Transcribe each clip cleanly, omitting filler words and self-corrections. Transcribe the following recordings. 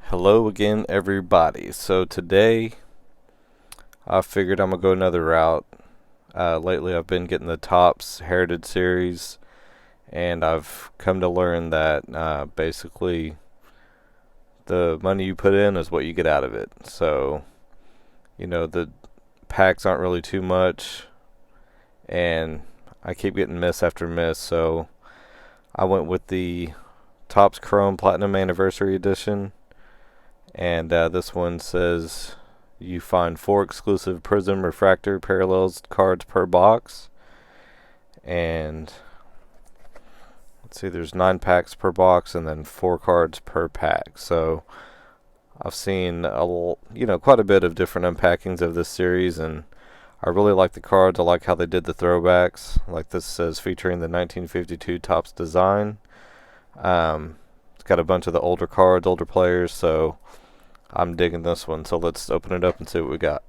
Hello again, everybody. So today I figured I'm gonna go another route. Lately, I've been getting the Topps Heritage Series, and I've come to learn that basically the money you put in is what you get out of it. So, the packs aren't really too much, and I keep getting miss after miss. So, I went with the Topps Chrome Platinum Anniversary Edition. And this one says you find 4 exclusive Prism Refractor Parallels cards per box. And let's see, there's 9 packs per box and then 4 cards per pack. So I've seen quite a bit of different unpackings of this series, and I really like the cards. I like how they did the throwbacks. Like this says featuring the 1952 Topps design. It's got a bunch of the older cards, older players, so I'm digging this one. So let's open it up and see what we got.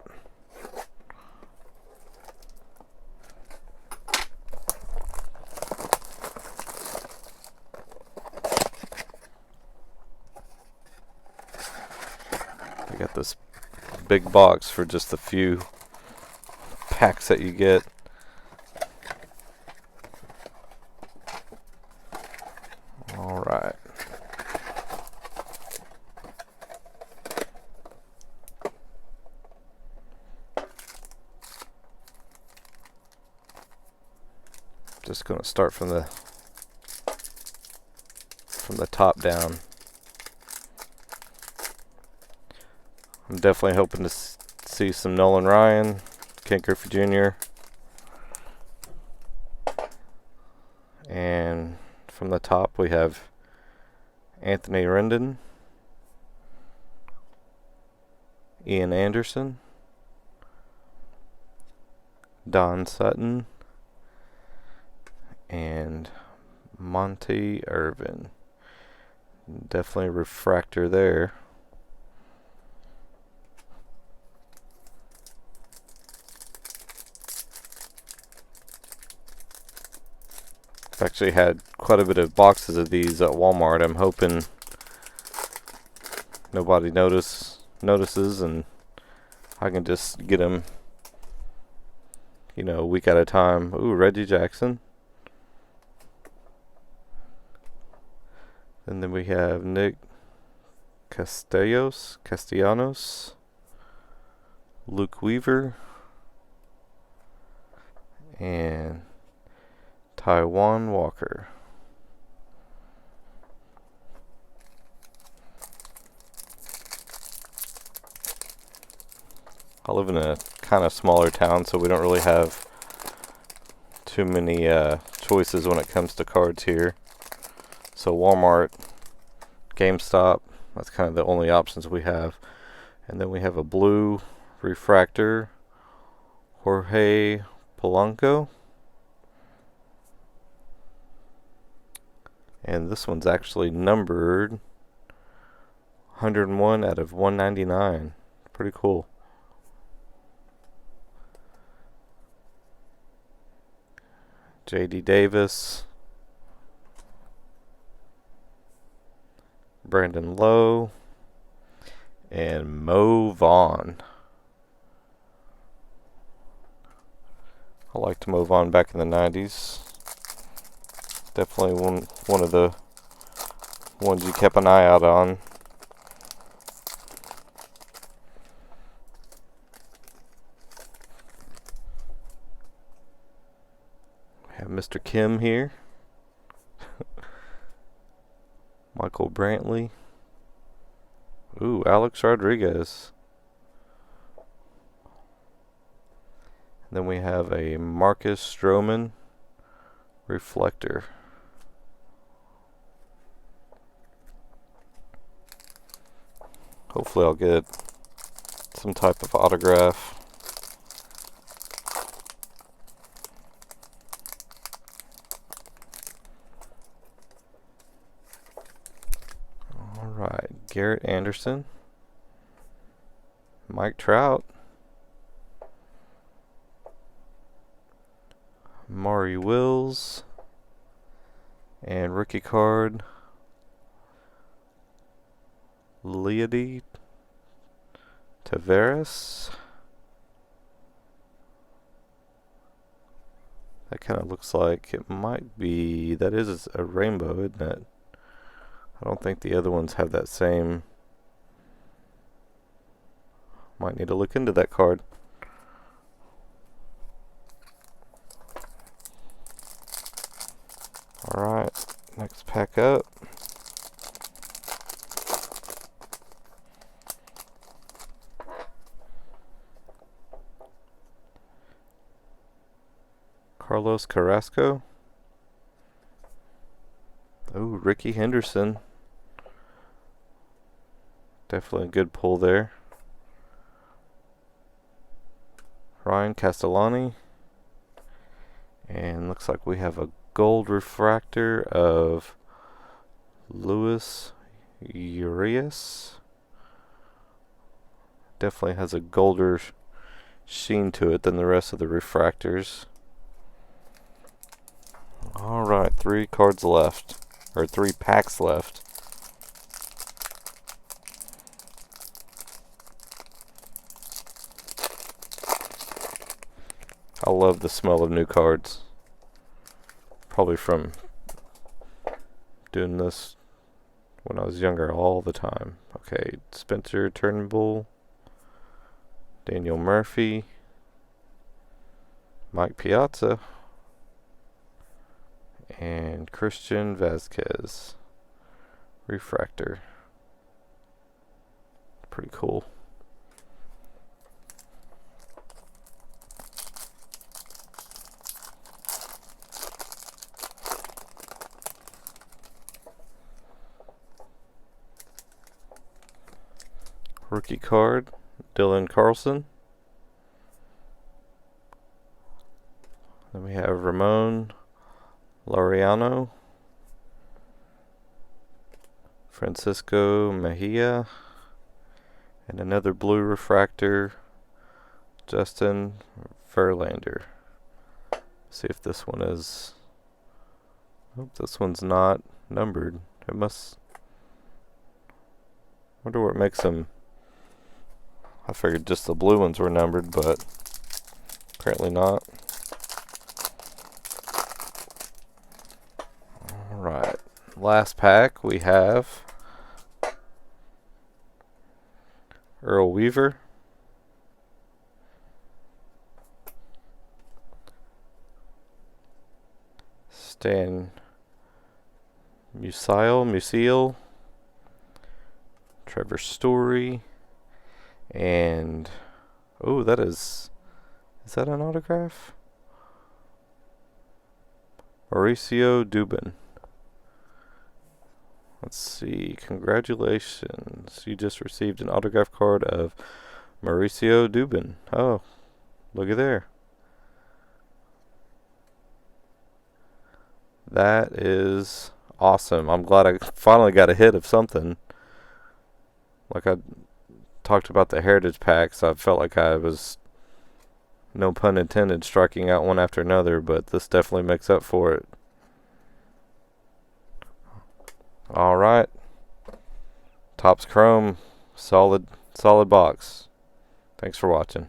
We got this big box for just the few packs that you get. Alright. Just going to start from the top down. I'm definitely hoping to see some Nolan Ryan, Ken Griffey Jr. And from the top we have Anthony Rendon, Ian Anderson, Don Sutton, and Monty Irvin. Definitely a refractor there. I've actually had quite a bit of boxes of these at Walmart. I'm hoping nobody notices and I can just get them, a week at a time. Ooh, Reggie Jackson. And then we have Nick Castellanos, Luke Weaver, and Taiwan Walker. I live in a kind of smaller town, so we don't really have too many choices when it comes to cards here. So Walmart, GameStop, that's kind of the only options we have. And then we have a blue refractor, Jorge Polanco. And this one's actually numbered 101 out of 199. Pretty cool. J.D. Davis, Brandon Lowe, and Mo Vaughn. I liked Mo Vaughn back in the 90s. Definitely one of the ones you kept an eye out on. We have Mr. Kim here. Michael Brantley. Ooh, Alex Rodriguez. And then we have a Marcus Stroman reflector. Hopefully I'll get some type of autograph. Alright, Garrett Anderson, Mike Trout, Maury Wills, and rookie card Leody Tavares. That kind of looks like it might be, that is a rainbow, isn't it? I don't think the other ones have that same. Might need to look into that card. Alright, next pack up. Carlos Carrasco. Oh, Ricky Henderson. Definitely a good pull there. Ryan Castellani. And looks like we have a gold refractor of Luis Urias. Definitely has a golder sheen to it than the rest of the refractors. Alright, 3 cards left. Or 3 packs left. I love the smell of new cards. Probably from doing this when I was younger all the time. Okay, Spencer Turnbull, Daniel Murphy, Mike Piazza, and Christian Vasquez. Refractor. Pretty cool. Rookie card, Dylan Carlson. Then we have Ramon Laureano, Francisco Mejia, and another blue refractor, Justin Verlander. See if this one is. Oh, this one's not numbered. It must. Wonder what makes them. I figured just the blue ones were numbered, but apparently not. Alright, last pack we have Earl Weaver, Stan Musial, Trevor Story, and oh, is that an autograph? Mauricio Dubin. Let's see. Congratulations. You just received an autograph card of Mauricio Dubin. Oh, look at there. That is awesome. I'm glad I finally got a hit of something. Like I talked about the heritage packs, I felt like I was, no pun intended, striking out one after another, but this definitely makes up for it. Alright. Topps Chrome. Solid box. Thanks for watching.